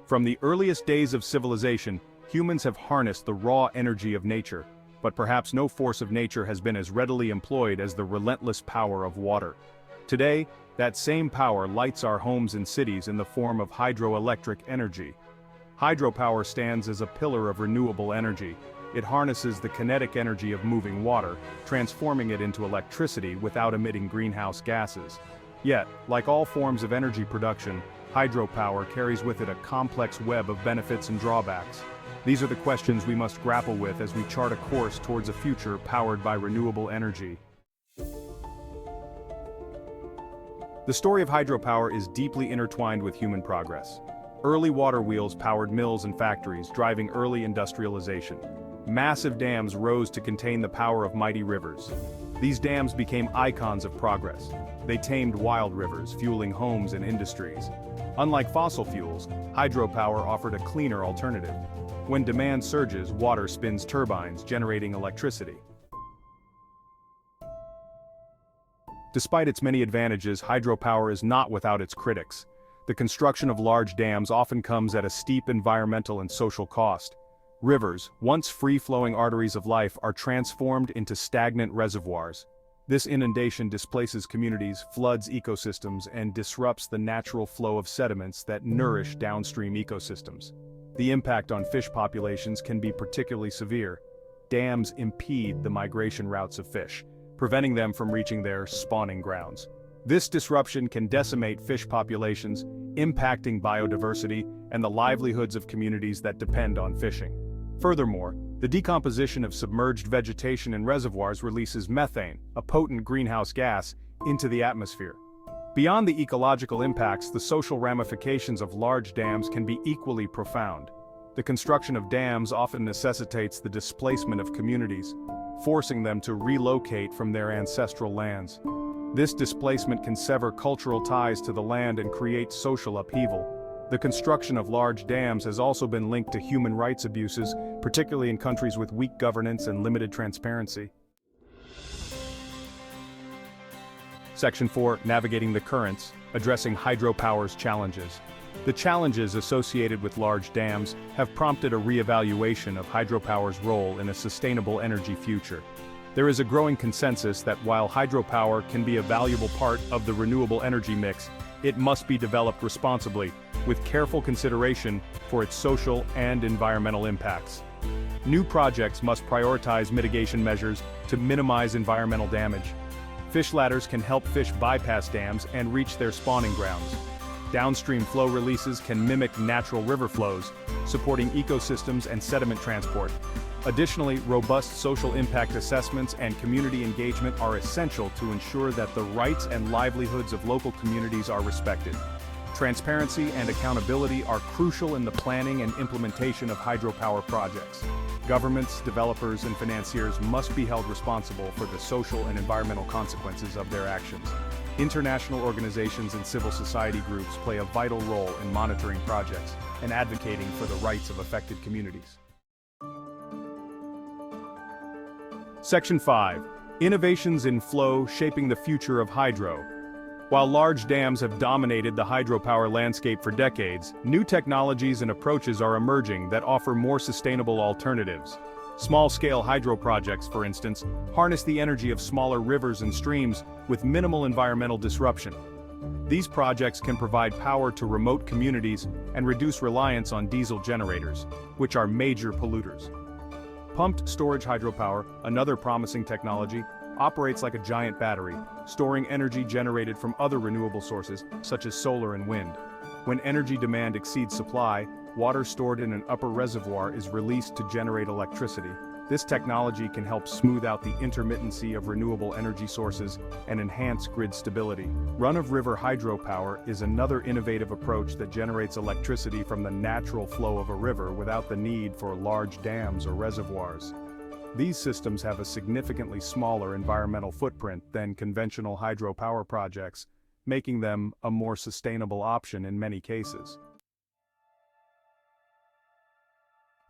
From the earliest days of civilization, humans have harnessed the raw energy of nature, but perhaps no force of nature has been as readily employed as the relentless power of water. Today, that same power lights our homes and cities in the form of hydroelectric energy. Hydropower stands as a pillar of renewable energy. It harnesses the kinetic energy of moving water, transforming it into electricity without emitting greenhouse gases. Yet, like all forms of energy production, hydropower carries with it a complex web of benefits and drawbacks. These are the questions we must grapple with as we chart a course towards a future powered by renewable energy. The story of hydropower is deeply intertwined with human progress. Early water wheels powered mills and factories, driving early industrialization. Massive dams rose to contain the power of mighty rivers. These dams became icons of progress. They tamed wild rivers, fueling homes and industries. Unlike fossil fuels, hydropower offered a cleaner alternative. When demand surges, water spins turbines, generating electricity. Despite its many advantages, hydropower is not without its critics. The construction of large dams often comes at a steep environmental and social cost. Rivers, once free-flowing arteries of life, are transformed into stagnant reservoirs. This inundation displaces communities, floods ecosystems, and disrupts the natural flow of sediments that nourish downstream ecosystems. The impact on fish populations can be particularly severe. Dams impede the migration routes of fish, preventing them from reaching their spawning grounds. This disruption can decimate fish populations, impacting biodiversity and the livelihoods of communities that depend on fishing. Furthermore, the decomposition of submerged vegetation in reservoirs releases methane, a potent greenhouse gas, into the atmosphere. Beyond the ecological impacts, the social ramifications of large dams can be equally profound. The construction of dams often necessitates the displacement of communities, forcing them to relocate from their ancestral lands. This displacement can sever cultural ties to the land and create social upheaval. The construction of large dams has also been linked to human rights abuses, particularly in countries with weak governance and limited transparency. Section 4, Navigating the Currents, addressing hydropower's challenges. The challenges associated with large dams have prompted a re-evaluation of hydropower's role in a sustainable energy future. There is a growing consensus that while hydropower can be a valuable part of the renewable energy mix, it must be developed responsibly, with careful consideration for its social and environmental impacts. New projects must prioritize mitigation measures to minimize environmental damage. Fish ladders can help fish bypass dams and reach their spawning grounds. Downstream flow releases can mimic natural river flows, supporting ecosystems and sediment transport. Additionally, robust social impact assessments and community engagement are essential to ensure that the rights and livelihoods of local communities are respected. Transparency and accountability are crucial in the planning and implementation of hydropower projects. Governments, developers, and financiers must be held responsible for the social and environmental consequences of their actions. International organizations and civil society groups play a vital role in monitoring projects and advocating for the rights of affected communities. Section 5. Innovations in flow shaping the future of hydro. While large dams have dominated the hydropower landscape for decades, new technologies and approaches are emerging that offer more sustainable alternatives. Small-scale hydro projects, for instance, harness the energy of smaller rivers and streams with minimal environmental disruption. These projects can provide power to remote communities and reduce reliance on diesel generators, which are major polluters. Pumped storage hydropower, another promising technology, operates like a giant battery, storing energy generated from other renewable sources, such as solar and wind. When energy demand exceeds supply, water stored in an upper reservoir is released to generate electricity. This technology can help smooth out the intermittency of renewable energy sources and enhance grid stability. Run-of-river hydropower is another innovative approach that generates electricity from the natural flow of a river without the need for large dams or reservoirs. These systems have a significantly smaller environmental footprint than conventional hydropower projects, making them a more sustainable option in many cases.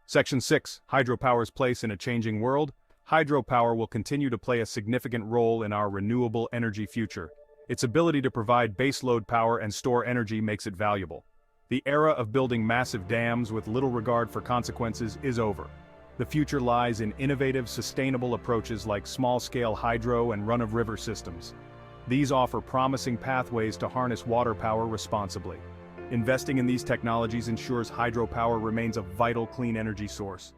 Section 6. Hydropower's place in a changing world. Hydropower will continue to play a significant role in our renewable energy future. Its ability to provide baseload power and store energy makes it valuable. The era of building massive dams with little regard for consequences is over. The future lies in innovative, sustainable approaches like small-scale hydro and run-of-river systems. These offer promising pathways to harness water power responsibly. Investing in these technologies ensures hydropower remains a vital clean energy source.